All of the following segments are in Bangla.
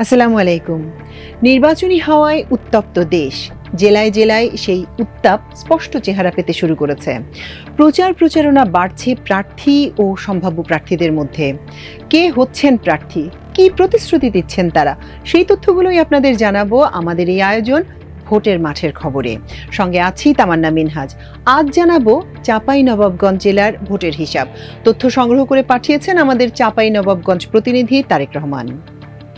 আসসালামু আলাইকুম। নির্বাচনী হাওয়ায় উত্তপ্ত দেশ, জেলায় জেলায় সেই উত্তাপ স্পষ্ট চেহারা পেতে শুরু করেছে। প্রচারণা বাড়ছে প্রার্থী ও সম্ভাব্য প্রার্থীদের মধ্যে। কে হচ্ছেন প্রার্থী, কি প্রতিশ্রুতি দিচ্ছেন তারা, সেই তথ্যগুলোই আপনাদের জানাবো আমাদের এই আয়োজন ভোটের মাঠের খবরে। সঙ্গে আছি তামান্না মিনহাজ। আজ জানাবো চাঁপাইনবাবগঞ্জ জেলার ভোটের হিসাব। তথ্য সংগ্রহ করে পাঠিয়েছেন আমাদের চাঁপাইনবাবগঞ্জ প্রতিনিধি তারেক রহমান।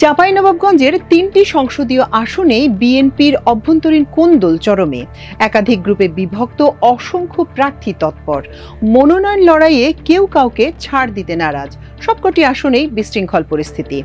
চাঁপাইনবাবগঞ্জের ৩টি সংসদীয় আসনে বিএনপির অভ্যন্তরীণ কোন্দল চরমে। একাধিক গ্রুপে বিভক্ত, অসংখ্য প্রার্থী তৎপর। মনোনয়ন লড়াইয়ে কেউ কাউকে ছাড় দিতে নারাজ। সবকটি আসনেই বিশৃঙ্খল পরিস্থিতি।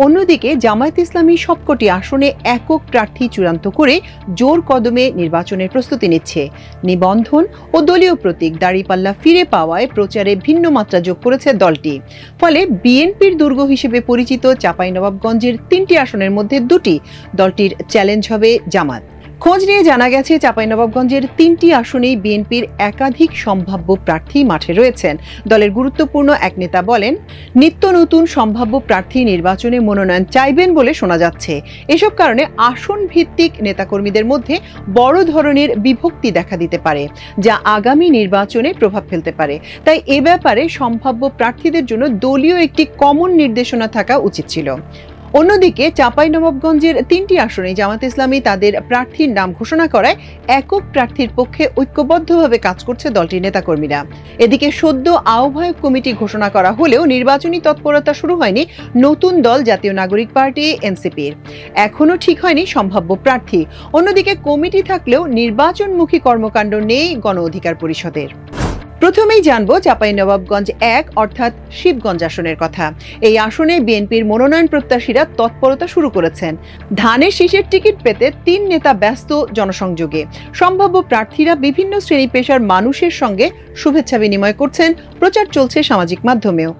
অন্যদিকে জামায়াত ইসলামী সবকটি আসনে একক প্রার্থী চূড়ান্ত করে জোর কদমে নির্বাচনের প্রস্তুতি নিচ্ছে। নিবন্ধন ও দলীয় প্রতীক দাঁড়িপাল্লা ফিরে পাওয়ায় প্রচারে ভিন্ন মাত্রা যোগ করেছে দলটি। ফলে বিএনপির দুর্গ হিসেবে পরিচিত চাঁপাইনবাবগঞ্জের ৩টি আসনের মধ্যে ২টি দলটির চ্যালেঞ্জ হবে জামাত। খোঁজ নিয়ে জানা গেছে চাঁপাইনবাবগঞ্জের ৩টি আসনেই বিএনপির একাধিক সম্ভাব্য প্রার্থী মাঠে রয়েছেন। দলের গুরুত্বপূর্ণ এক নেতা বলেন, নিত্য নতুন সম্ভাব্য প্রার্থী নির্বাচনে মনোনয়ন চাইবেন বলে শোনা যাচ্ছে। এসব কারণে আসন ভিত্তিক নেতাকর্মীদের মধ্যে বড় ধরনের বিভক্তি দেখা দিতে পারে, যা আগামী নির্বাচনে প্রভাব ফেলতে পারে। তাই এ ব্যাপারে সম্ভাব্য প্রার্থীদের জন্য দলীয় একটি কমন নির্দেশনা থাকা উচিত ছিল। অন্যদিকে চাঁপাইনবাবগঞ্জের ৩টি আসনে জামায়াত ইসলামী তাদের প্রার্থীর নাম ঘোষণা করায় একক প্রার্থীর পক্ষে ঐক্যবদ্ধভাবে কাজ করছে দলটির নেতাকর্মীরা। এদিকে সদ্য আহ্বায়ক কমিটি ঘোষণা করা হলেও নির্বাচনী তৎপরতা শুরু হয়নি নতুন দল জাতীয় নাগরিক পার্টি এনসিপির। এখনো ঠিক হয়নি সম্ভাব্য প্রার্থী। অন্যদিকে কমিটি থাকলেও নির্বাচনমুখী কর্মকাণ্ড নেই গণ অধিকার পরিষদের। প্রথমেই জানবো চাঁপাইনবাবগঞ্জ ১ অর্থাৎ শিবগঞ্জ আসনের কথা। এই আসনে বিএনপির মনোনয়ন প্রত্যাশীরা তৎপরতা শুরু করেছেন। ধানের শীষের টিকিট পেতে ৩ নেতা ব্যস্ত জনসংযোগে। সম্ভাব্য প্রার্থীরা বিভিন্ন শ্রেণী পেশার মানুষের সঙ্গে শুভেচ্ছা বিনিময় করছেন, প্রচার চলছে সামাজিক মাধ্যমেও।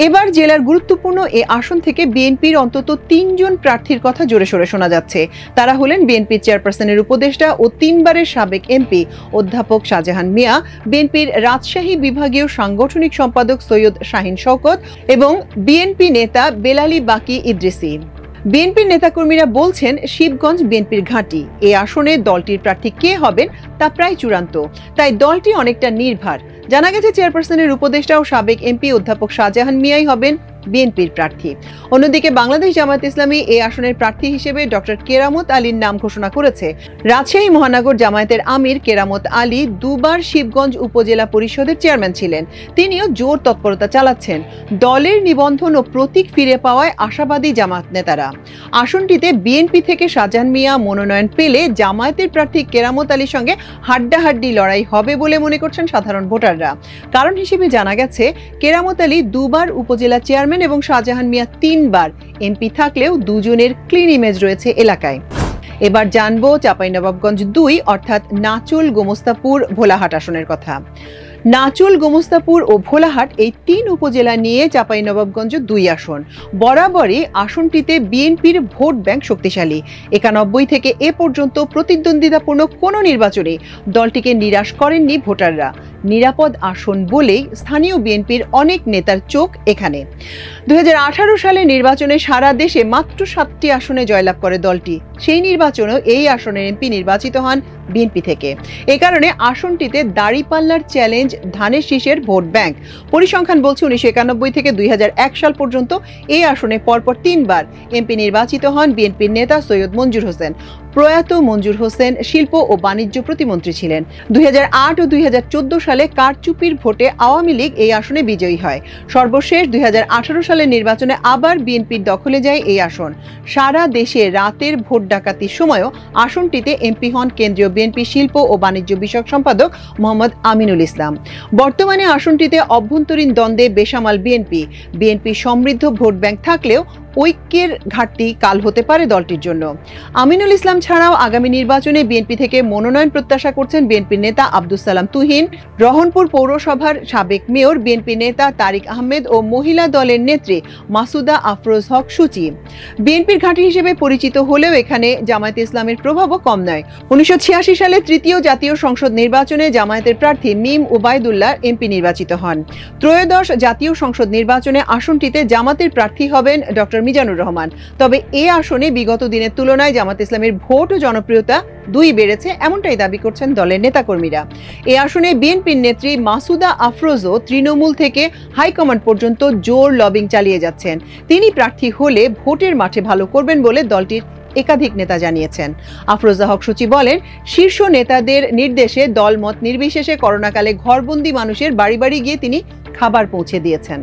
এবার জেলার গুরুত্বপূর্ণ এ আসন থেকে বিএনপির অন্তত ৩ জন প্রার্থীর কথা জোরে সোরে শোনা যাচ্ছে। তারা হলেন বিএনপির চেয়ারপারসনের উপদেষ্টা ও ৩ বারের সাবেক এমপি অধ্যাপক শাহজাহান মিয়া, বিএনপির রাজশাহী বিভাগীয় সাংগঠনিক সম্পাদক সৈয়দ শাহিন শওকত এবং বিএনপি নেতা বেলালী বাকি ইদ্রিসি। বিএনপির নেতাকর্মীরা বলছেন, শিবগঞ্জ বিএনপির ঘাঁটি। এই আসনে দলটির প্রার্থী কে হবেন তা প্রায় চূড়ান্ত, তাই দলটি অনেকটা নির্ভর। জানা গেছে চেয়ারপারসনের উপদেষ্টা ও সাবেক এমপি অধ্যাপক শাহজাহান মিয়াই হবেন বিএনপির প্রার্থী। অন্যদিকে বাংলাদেশ জামায়াত ইসলামী এই আসনের প্রার্থী হিসেবে ডক্টর কেরামত আলীর নাম ঘোষণা করেছে। রাজশাহী মহানগর জামায়াতের আমির কেরামত আলী দুবার শিবগঞ্জ উপজেলা পরিষদের চেয়ারম্যান ছিলেন। তিনিও জোর তৎপরতা চালাচ্ছেন। দলের নিবন্ধন ও প্রতীক ফিরে পাওয়ায় আশাবাদী জামায়াত নেতারা। আসনটিতে বিএনপি থেকে শাহজাহান মিয়া মনোনয়ন পেলে জামায়াতের প্রার্থী কেরামত আলীর সঙ্গে হাড্ডাহাড্ডি লড়াই হবে বলে মনে করছেন সাধারণ ভোটাররা। কারণ হিসেবে জানা গেছে, কেরামত আলী দুবার উপজেলা চেয়ারম্যান এবং শাহজাহান মিয়া ৩ বার এমপি থাকলেও দুজনের ক্লিন ইমেজ রয়েছে এলাকায়। এবার জানবো চাঁপাইনবাবগঞ্জ ২ অর্থাৎ নাচুল, গোমস্তাপুর, ভোলাহাট আসনের কথা। নাচুল, গোমস্তাপুর ও ভোলাহাট এই ৩ উপজেলা নিয়ে চাঁপাইনবাবগঞ্জ ২ আসন। বরাবরই আসনটিতে বিএনপির ভোট ব্যাংক শক্তিশালী। ৯১ থেকে এ পর্যন্ত প্রতিদ্বন্দ্বিতাপূর্ণ কোনো নির্বাচনে দলটিকে নিরাশ করেননি ভোটাররা। নিরাপদ আসন বলেই স্থানীয় বিএনপির অনেক নেতার চোখ এখানে। ২০১৮ সালে নির্বাচনে সারা দেশে মাত্র ৭টি আসনে জয়লাভ করে দলটি। সেই নির্বাচনেও এই আসনের এমপি নির্বাচিত হন বিএনপি থেকে। এ কারণে আসনটিতে দাঁড়িপাল্লার চ্যালেঞ্জ ধানের শীষের ভোট ব্যাংক। পরিসংখ্যান বলছে ১৯৯১ থেকে ২০০১ সাল পর্যন্ত এই আসনে পরপর ৩ বার এমপি নির্বাচিত হন বিএনপির নেতা সৈয়দ মঞ্জুর হোসেন। প্রয়াত মঞ্জুর হোসেন শিল্প ও বাণিজ্য প্রতিমন্ত্রী ছিলেন। ২০০৮ ও ২০১৪ সালে কারচুপির ভোটে আওয়ামী লীগ এই আসনে বিজয়ী হয়। সর্বশেষ ২০১৮ সালের নির্বাচনে আবার বিএনপির দখলে যায় এই আসন। সারা দেশে রাতের ভোট ডাকাতির সময়ও আসনটিতে এমপি হন কেন্দ্রীয় বিএনপি শিল্প ও বাণিজ্য বিষয়ক সম্পাদক মোহাম্মদ আমিনুল ইসলাম। বর্তমানে আসনটিতে অভ্যন্তরীণ দ্বন্দ্বে বেসামাল বিএনপি সমৃদ্ধ ভোট ব্যাংক থাকলেও ঐক্যের ঘাটতি কাল হতে পারে দলটির জন্য। আমিনুল ইসলাম ছাড়াও আগামী নির্বাচনে বিএনপি থেকে মনোনয়ন প্রত্যাশা করছেন বিএনপির নেতা আব্দুস সালাম তুহিন, রহনপুর পৌরসভার সাবেক মেয়র বিএনপি নেতা তারিক আহমেদ ও মহিলা দলের নেত্রী মাসুদা আফরোজ হক সূচি। বিএনপির ঘাঁটি হিসেবে পরিচিত হলেও এখানে জামায়াত ইসলামের প্রভাবও কম নয়। ১৯৮৬ সালে ৩য় জাতীয় সংসদ নির্বাচনে জামায়াতের প্রার্থী মিম ওবায়দুল্লাহ এমপি নির্বাচিত হন। ত্রয়োদশ জাতীয় সংসদ নির্বাচনে আসনটিতে জামাতের প্রার্থী হবেন ডক্টর মিজানুর রহমান। তবে এ আসনে বিগত দিনের তুলনায় জামাত ইসলামের ভোট ও জনপ্রিয়তা দুই বেড়েছে, এমনটাই দাবি করছেন দলের নেতাকর্মীরা। এ আসনে বিএনপির নেত্রী মাসুদা আফরোজও তৃণমূল থেকে হাইকমান্ড পর্যন্ত জোর লবিং চালিয়ে যাচ্ছেন। তিনি প্রার্থী হলে ভোটের মাঠে ভালো করবেন বলে দলটির একাধিক নেতা জানিয়েছেন। আফরোজা হক সূচি বলেন, শীর্ষ নেতাদের নির্দেশে দলমত নির্বিশেষে করোনাকালে ঘরবন্দি মানুষের বাড়ি বাড়ি গিয়ে তিনি খাবার পৌঁছে দিয়েছেন।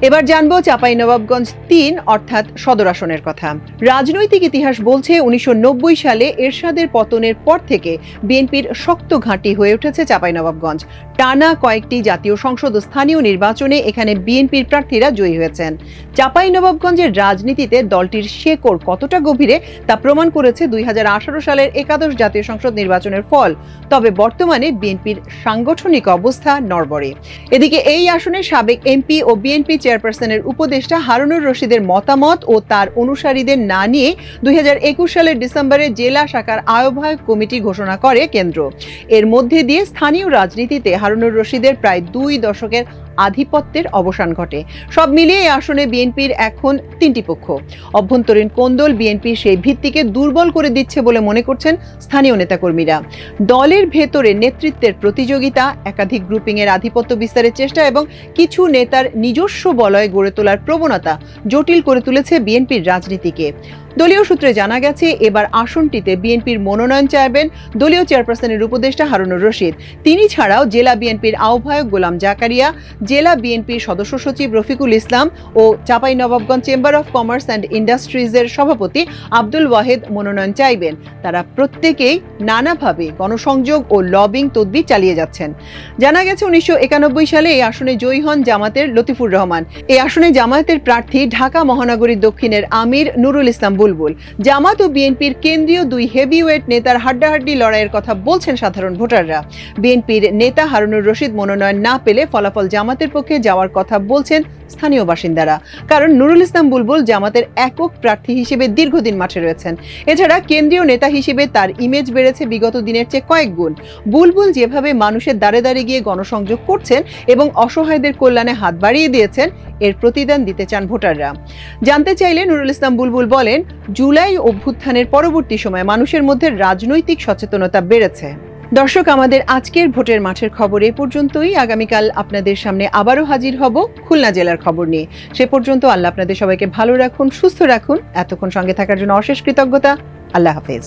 এবার জানবো চাঁপাইনবাবগঞ্জ ৩ অর্থাৎ সদর আসনের কথা। রাজনৈতিক ইতিহাস বলছে ১৯৯০ সালে এরশাদের পতনের পর থেকে বিএনপির শক্ত ঘাঁটি হয়ে উঠেছে চাঁপাইনবাবগঞ্জ। টানা কয়েকটি জাতীয় সংসদ ও স্থানীয় নির্বাচনে এখানে বিএনপির প্রার্থীরা জয়ী হয়েছেন। চাঁপাইনবাবগঞ্জের রাজনীতিতে দলটির শেকড় কতটা গভীরে তা প্রমাণ করেছে ২০১৮ সালের একাদশ জাতীয় সংসদ নির্বাচনের ফল। তবে বর্তমানে বিএনপির সাংগঠনিক অবস্থা নড়বড়ে। এদিকে এই আসনে সাবেক এমপি ও বিএনপি চেয়ারপারসনের উপদেষ্টা হারুনুর রশিদের মতামত ও তার অনুসারীদের না নিয়ে ২০২১ সালের ডিসেম্বরে জেলা শাখার আহ্বায়ক কমিটি ঘোষণা করে কেন্দ্র। এর মধ্যে দিয়ে স্থানীয় রাজনীতিতে হারুনুর রশিদের প্রায় ২ দশকের আধিপত্যের অবসান ঘটে। সব মিলিয়ে এই আসনে বিএনপির এখন ৩টি পক্ষ। অভ্যন্তরীণ কোন্দল বিএনপির সেই ভিত্তিকে দুর্বল করে দিচ্ছে বলে মনে করছেন স্থানীয় নেতাকর্মীরা। দলের ভেতরে নেতৃত্বের প্রতিযোগিতা, একাধিক গ্রুপিং এর আধিপত্য বিস্তারের চেষ্টা এবং কিছু নেতার নিজস্ব বলয় গড়ে তোলার প্রবণতা জটিল করে তুলেছে বিএনপির রাজনীতিকে। দলীয় সূত্রে জানা গেছে, এবার আসনটিতে বিএনপির মনোনয়ন চাইবেন দলীয় চেয়ারপারসনের উপদেষ্টা হারুনুর রশিদ। তিনি ছাড়াও জেলা বিএনপির আহ্বায়ক গোলাম জাকারিয়া, জেলা বিএনপির সদস্য সচিব রফিকুল ইসলাম ও Chapainawabganj chamber of commerce and ইন্ডাস্ট্রিজের সভাপতি আব্দুল ওয়াহেদ মনোনয়ন চাইবেন। তারা প্রত্যেকেই নানাভাবে গণসংযোগ ও লবিং তদবির চালিয়ে যাচ্ছেন। জানা গেছে ১৯৯১ সালে এই আসনে জয়ী হন জামাতের লতিফুর রহমান। এই আসনে জামায়াতের প্রার্থী ঢাকা মহানগরী দক্ষিণের আমির নুরুল ইসলাম বুলবুল। জামাত ও বিএনপির কেন্দ্রীয় দুই হেভিওয়েট নেতার হাড্ডাহাড্ডি লড়াইয়ের কথা বলছেন সাধারণ ভোটাররা। বিএনপির নেতা হারুনুর রশিদ মনোনয়ন না পেলে ফলাফল জামাতের পক্ষে যাওয়ার কথা বলছেন স্থানীয় বাসিন্দারা। কারণ নুরুল ইসলাম বুলবুল জামাতের একক প্রার্থী হিসেবে দীর্ঘদিন মাঠে রয়েছেন। এছাড়া কেন্দ্রীয় নেতা হিসেবে তার ইমেজ বেড়েছে বিগত দিনের চেয়ে কয়েক গুণ। বুলবুল যেভাবে মানুষের দ্বারে দ্বারে গিয়ে গণসংযোগ করছেন এবং অসহায়দের কল্যাণে হাত বাড়িয়ে দিয়েছেন, এর প্রতিদান দিতে চান ভোটাররা। জানতে চাইলে নুরুল ইসলাম বুলবুল বলেন, জুলাই অভ্যুত্থানের পরবর্তী সময়ে মানুষের মধ্যে রাজনৈতিক সচেতনতা বেড়েছে। দর্শক, আমাদের আজকের ভোটের মাঠের খবর এ পর্যন্তই। আগামীকাল আপনাদের সামনে আবারও হাজির হব খুলনা জেলার খবর নিয়ে। সে পর্যন্ত আল্লাহ আপনাদের সবাইকে ভালো রাখুন, সুস্থ রাখুন। এতক্ষণ সঙ্গে থাকার জন্য অশেষ কৃতজ্ঞতা। আল্লাহ হাফেজ।